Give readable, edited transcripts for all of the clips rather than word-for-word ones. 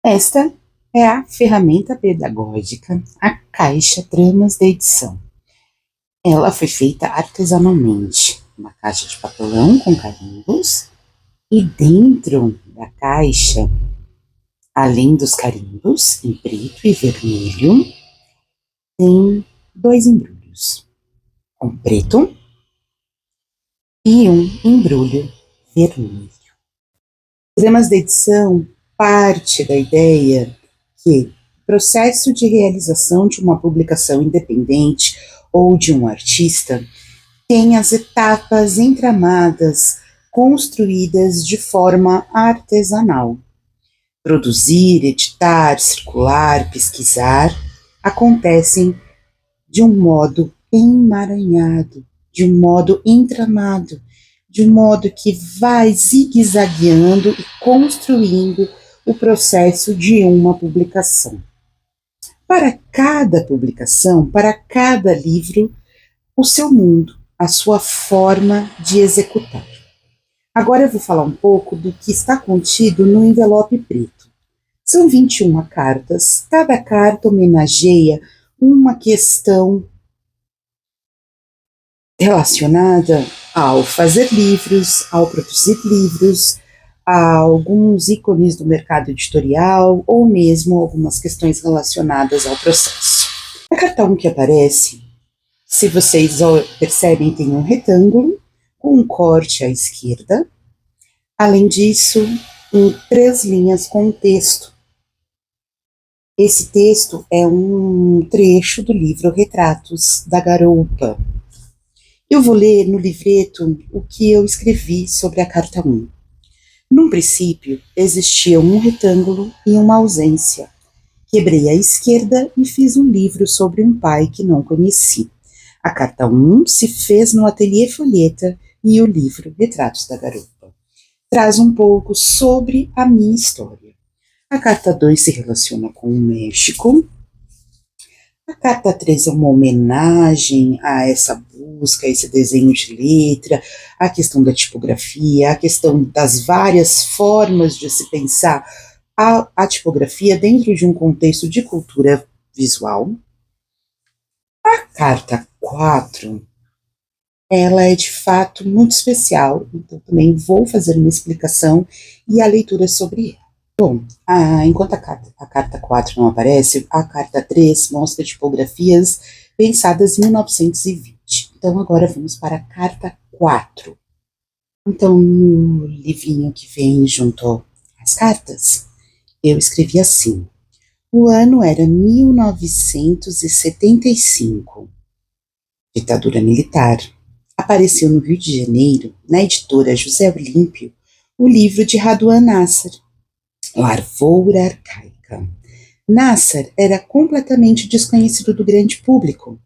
Esta é a ferramenta pedagógica, a caixa Tramas de Edição. Ela foi feita artesanalmente, uma caixa de papelão com carimbos, e dentro da caixa, além dos carimbos em preto e vermelho, tem dois embrulhos, um preto e um embrulho vermelho. Tramas de edição parte da ideia que o processo de realização de uma publicação independente ou de um artista tem as etapas entramadas construídas de forma artesanal. Produzir, editar, circular, pesquisar acontecem de um modo emaranhado, de um modo entramado, de um modo que vai zigue-zagueando e construindo o processo de uma publicação. Para cada publicação, para cada livro, o seu mundo, a sua forma de executar. Agora eu vou falar um pouco do que está contido no envelope preto. São 21 cartas, cada carta homenageia uma questão relacionada ao fazer livros, ao produzir livros, a alguns ícones do mercado editorial ou mesmo algumas questões relacionadas ao processo. A carta 1 que aparece, se vocês percebem, tem um retângulo com um corte à esquerda. Além disso, em 3 linhas com um texto. Esse texto é um trecho do livro Retratos da Garopa. Eu vou ler no livreto o que eu escrevi sobre a carta 1. Num princípio, existia um retângulo e uma ausência. Quebrei à esquerda e fiz um livro sobre um pai que não conheci. A carta 1 se fez no ateliê Folheta e o livro Retratos da Garopa traz um pouco sobre a minha história. A carta 2 se relaciona com o México. A carta 3 é uma homenagem a essa busca, a esse desenho de letra, a questão da tipografia, a questão das várias formas de se pensar a tipografia dentro de um contexto de cultura visual. A carta 4, ela é de fato muito especial, então também vou fazer uma explicação e a leitura sobre ela. Bom, enquanto a carta 4 não aparece, a carta 3 mostra tipografias pensadas em 1920. Então, agora vamos para a carta 4. Então, no livrinho que vem junto às cartas, eu escrevi assim: o ano era 1975. Ditadura militar. Apareceu no Rio de Janeiro, na editora José Olímpio, o livro de Raduan Nasser, Lavoura Arcaica. Nasser era completamente desconhecido do grande público.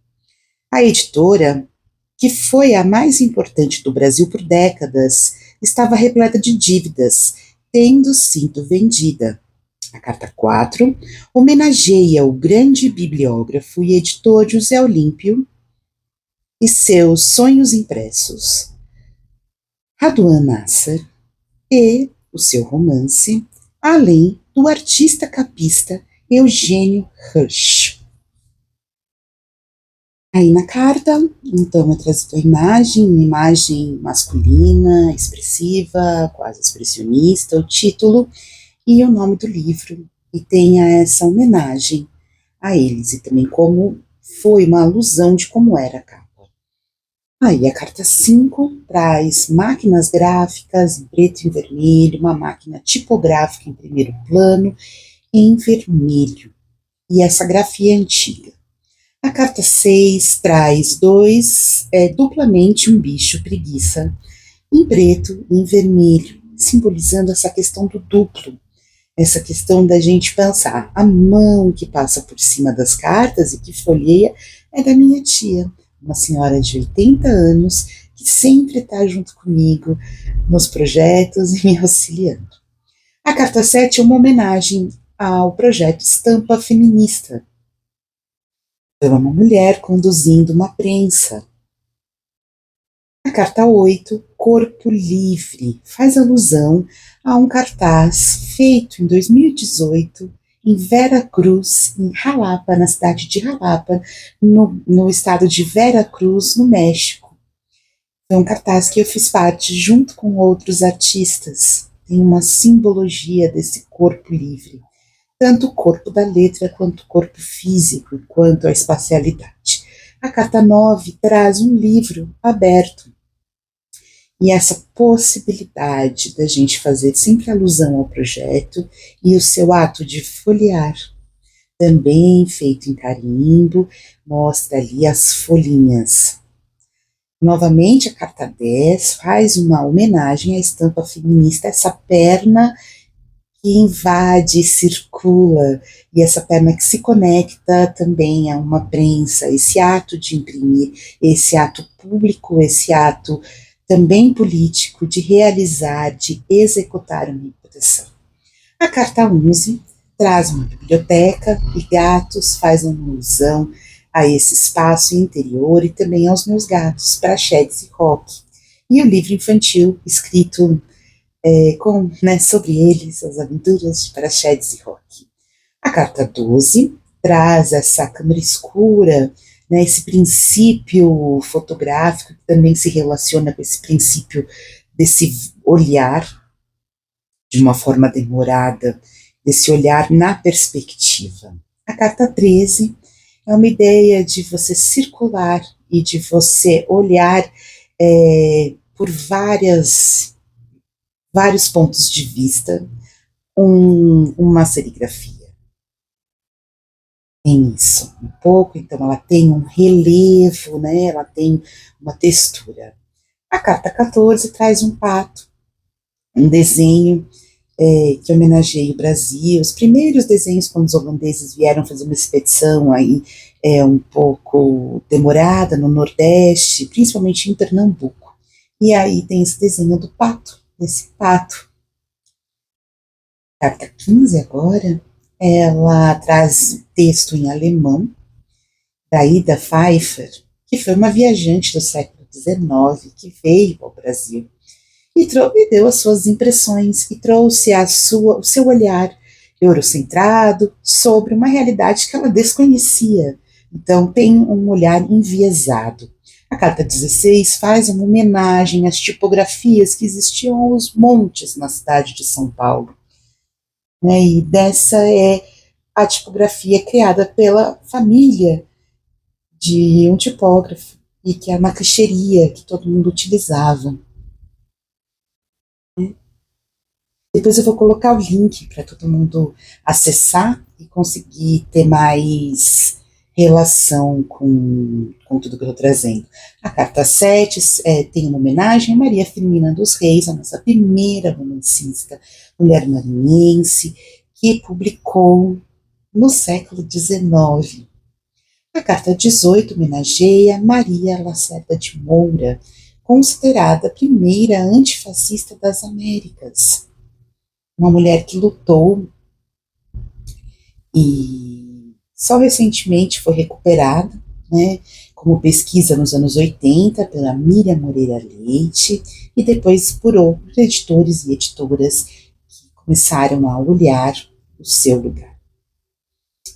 A editora, que foi a mais importante do Brasil por décadas, estava repleta de dívidas, tendo sido vendida. A carta 4 homenageia o grande bibliógrafo e editor José Olímpio e seus sonhos impressos. Raduan Nasser e o seu romance, além do artista capista Eugênio Hirsch. Aí na carta, então, é trazida uma imagem masculina, expressiva, quase expressionista, o título e o nome do livro, e tenha essa homenagem a eles, e também como foi uma alusão de como era a capa. Aí a carta 5 traz máquinas gráficas em preto e vermelho, uma máquina tipográfica em primeiro plano em vermelho, e essa grafia é antiga. A carta 6 traz duplamente um bicho preguiça, em preto e em vermelho, simbolizando essa questão do duplo, essa questão da gente pensar, a mão que passa por cima das cartas e que folheia é da minha tia, uma senhora de 80 anos, que sempre está junto comigo nos projetos e me auxiliando. A carta 7 é uma homenagem ao projeto Estampa Feminista. É uma mulher conduzindo uma prensa. A carta 8, Corpo Livre, faz alusão a um cartaz feito em 2018 em Vera Cruz, em Jalapa, na cidade de Jalapa, no estado de Vera Cruz, no México. Foi um cartaz que eu fiz parte junto com outros artistas. Tem uma simbologia desse corpo livre, tanto o corpo da letra quanto o corpo físico, quanto a espacialidade. A carta 9 traz um livro aberto. E essa possibilidade da gente fazer sempre alusão ao projeto e o seu ato de folhear, também feito em carimbo, mostra ali as folhinhas. Novamente, a carta 10 faz uma homenagem à estampa feminista, essa perna que invade, circula, e essa perna que se conecta também a uma prensa, esse ato de imprimir, esse ato público, esse ato também político de realizar, de executar uma imposição. A carta 11 traz uma biblioteca e gatos, faz uma alusão a esse espaço interior e também aos meus gatos, Praxedes e Rock. E o livro infantil escrito sobre eles, as aventuras de Praxedes e Rock. A carta 12 traz essa câmara escura, né, esse princípio fotográfico que também se relaciona com esse princípio desse olhar de uma forma demorada, desse olhar na perspectiva. A carta 13 é uma ideia de você circular e de você olhar por vários pontos de vista uma serigrafia. Tem isso um pouco, então ela tem um relevo, né? Ela tem uma textura. A carta 14 traz um pato, um desenho que homenageia o Brasil, os primeiros desenhos quando os holandeses vieram fazer uma expedição aí um pouco demorada no Nordeste, principalmente em Pernambuco. E aí tem esse desenho do pato, desse pato. Carta 15 agora, ela traz texto em alemão, da Ida Pfeiffer, que foi uma viajante do século XIX, que veio ao Brasil, e deu as suas impressões, e trouxe o seu olhar eurocentrado sobre uma realidade que ela desconhecia. Então, tem um olhar enviesado. A carta 16 faz uma homenagem às tipografias que existiam aos montes na cidade de São Paulo. Né? E dessa é a tipografia criada pela família de um tipógrafo, e que é uma clichêria que todo mundo utilizava. Depois eu vou colocar o link para todo mundo acessar e conseguir ter mais relação com tudo que eu estou trazendo. A carta 7 tem uma homenagem a Maria Firmina dos Reis, a nossa primeira romancista, mulher maranhense, que publicou no século XIX. A carta 18 homenageia Maria Lacerda de Moura, considerada a primeira antifascista das Américas. Uma mulher que lutou e só recentemente foi recuperada, né, como pesquisa nos anos 80 pela Miriam Moreira Leite e depois por outros editores e editoras que começaram a olhar o seu lugar.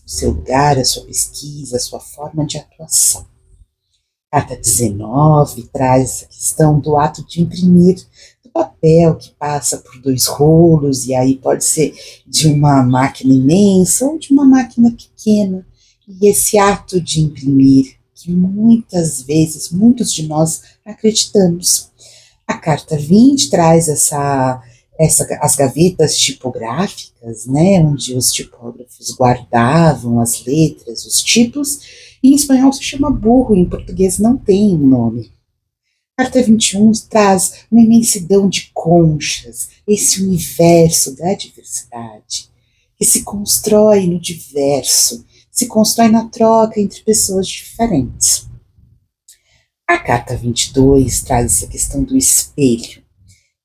O seu lugar, a sua pesquisa, a sua forma de atuação. Carta 19 traz a questão do ato de imprimir, do papel que passa por 2 rolos, e aí pode ser de uma máquina imensa ou de uma máquina pequena. E esse ato de imprimir, que muitas vezes, muitos de nós acreditamos. A carta 20 traz as gavetas tipográficas, né, onde os tipógrafos guardavam as letras, os tipos. Em espanhol se chama burro, em português não tem um nome. A carta 21 traz uma imensidão de conchas, esse universo da diversidade, que se constrói no diverso, se constrói na troca entre pessoas diferentes. A carta 22 traz essa questão do espelho,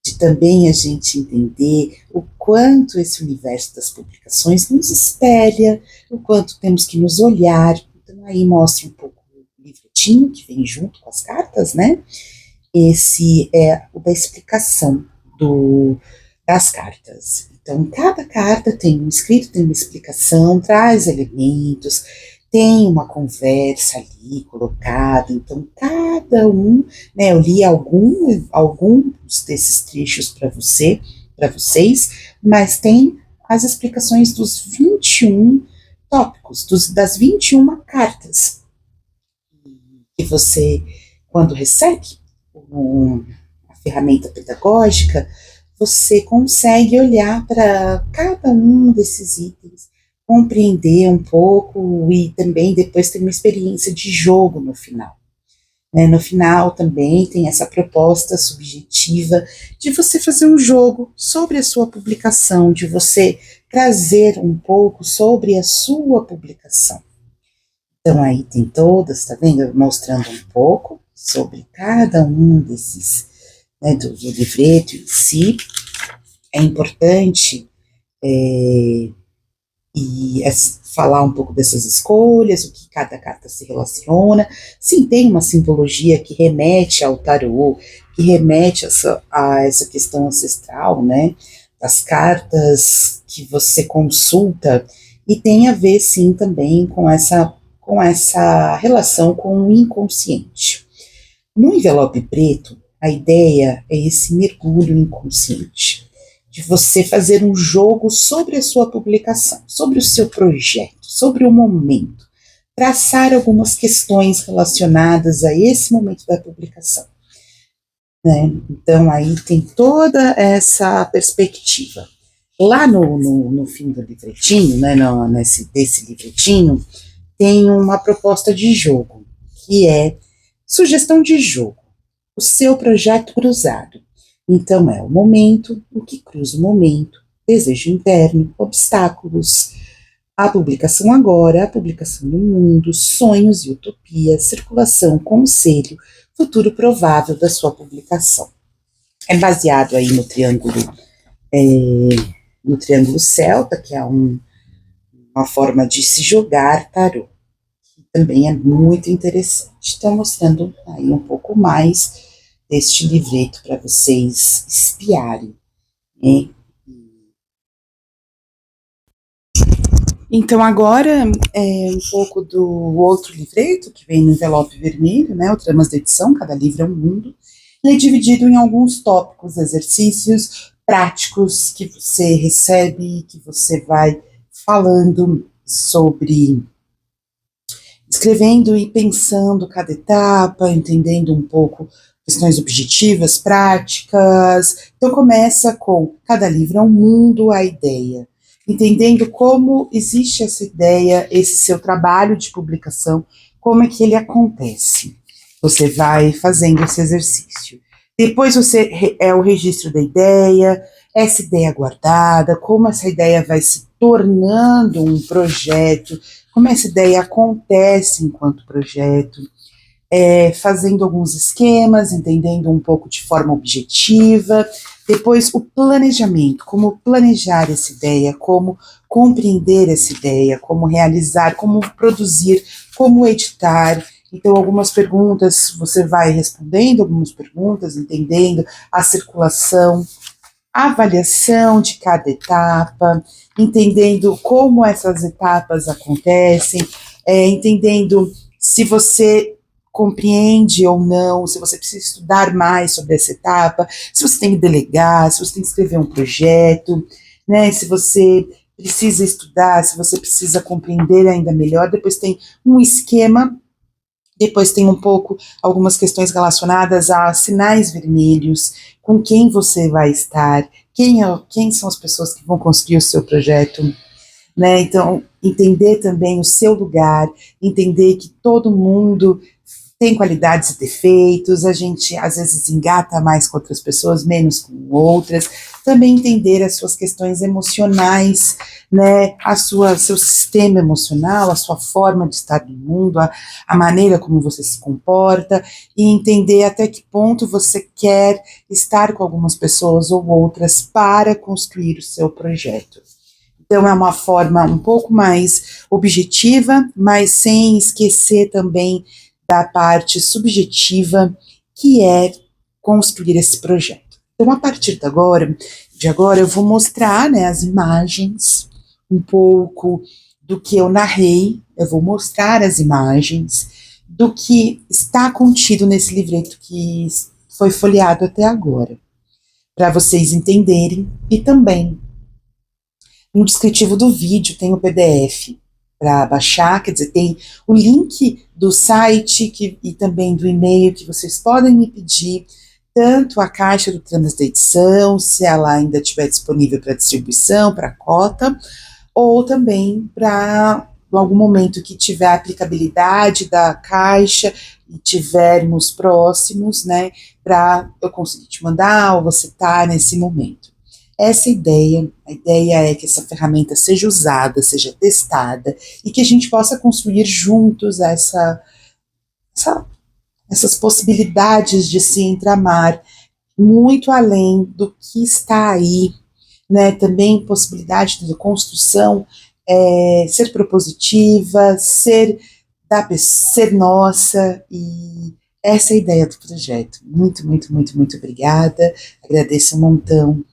de também a gente entender o quanto esse universo das publicações nos espelha, o quanto temos que nos olhar. Então aí mostra um pouco o livretinho que vem junto com as cartas, né? esse é o da explicação das cartas. Então, cada carta tem um escrito, tem uma explicação, traz elementos, tem uma conversa ali colocada. Então, cada um, né, eu li alguns desses trechos para vocês, mas tem as explicações dos 21 tópicos, das 21 cartas que você, quando recebe a ferramenta pedagógica, você consegue olhar para cada um desses itens, compreender um pouco e também depois ter uma experiência de jogo no final. No final também tem essa proposta subjetiva de você fazer um jogo sobre a sua publicação, de você trazer um pouco sobre a sua publicação. Então aí tem todas, tá vendo? Mostrando um pouco sobre cada um desses, né, do livreto em si. É importante falar um pouco dessas escolhas, o que cada carta se relaciona. Sim, tem uma simbologia que remete ao tarô, que remete a essa questão ancestral, né, das cartas que você consulta, e tem a ver, sim, também com essa relação com o inconsciente. No envelope preto, a ideia é esse mergulho inconsciente, de você fazer um jogo sobre a sua publicação, sobre o seu projeto, sobre o momento, traçar algumas questões relacionadas a esse momento da publicação. Né? Então, aí tem toda essa perspectiva. Lá no fim do livretinho, né, desse livretinho, tem uma proposta de jogo, que é sugestão de jogo, o seu projeto cruzado. Então, é o momento, o que cruza o momento, desejo interno, obstáculos, a publicação agora, a publicação no mundo, sonhos e utopias, circulação, conselho, futuro provável da sua publicação. É baseado aí no triângulo celta, que é uma forma de se jogar tarô, que também é muito interessante. Então, mostrando aí um pouco mais deste livreto para vocês espiarem, né? Então, agora um pouco do outro livreto, que vem no envelope vermelho, né? O Tramas da Edição, cada livro é um mundo. Ele é dividido em alguns tópicos, exercícios práticos que você recebe, que você vai falando sobre, escrevendo e pensando cada etapa, entendendo um pouco questões objetivas, práticas. Então, começa com cada livro é um mundo, a ideia. Entendendo como existe essa ideia, esse seu trabalho de publicação, como é que ele acontece. Você vai fazendo esse exercício. Depois é o registro da ideia, essa ideia guardada, como essa ideia vai se tornando um projeto, como essa ideia acontece enquanto projeto, fazendo alguns esquemas, entendendo um pouco de forma objetiva. Depois, o planejamento, como planejar essa ideia, como compreender essa ideia, como realizar, como produzir, como editar. Então, algumas perguntas, você vai respondendo algumas perguntas, entendendo a circulação, a avaliação de cada etapa, entendendo como essas etapas acontecem, entendendo se você compreende ou não, se você precisa estudar mais sobre essa etapa, se você tem que delegar, se você tem que escrever um projeto, né, se você precisa estudar, se você precisa compreender ainda melhor. Depois tem um esquema, depois tem um pouco algumas questões relacionadas a sinais vermelhos, com quem você vai estar, quem são as pessoas que vão construir o seu projeto, né? Então, entender também o seu lugar, entender que todo mundo tem qualidades e defeitos, a gente às vezes engata mais com outras pessoas, menos com outras. Também entender as suas questões emocionais, né, seu sistema emocional, a sua forma de estar no mundo, a maneira como você se comporta, e entender até que ponto você quer estar com algumas pessoas ou outras para construir o seu projeto. Então, é uma forma um pouco mais objetiva, mas sem esquecer também da parte subjetiva, que é construir esse projeto. Então, a partir de agora eu vou mostrar, né, as imagens, um pouco do que eu narrei, eu vou mostrar as imagens do que está contido nesse livreto que foi folheado até agora, para vocês entenderem, e também no descritivo do vídeo tem o PDF para baixar, quer dizer, tem o link do site e também do e-mail que vocês podem me pedir, tanto a caixa do Tramas da edição, se ela ainda estiver disponível para distribuição, para cota, ou também para algum momento que tiver a aplicabilidade da caixa e tivermos próximos, né, para eu conseguir te mandar ou você tá nesse momento. Essa é a ideia é que essa ferramenta seja usada, seja testada e que a gente possa construir juntos essas possibilidades de se entramar muito além do que está aí, né? Também possibilidade de construção, ser propositiva, ser nossa, e essa é a ideia do projeto. Muito, muito, muito, muito obrigada. Agradeço um montão.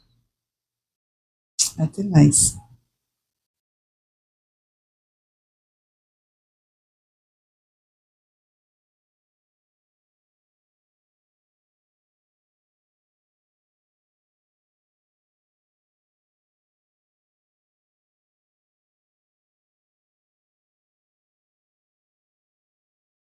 Até mais.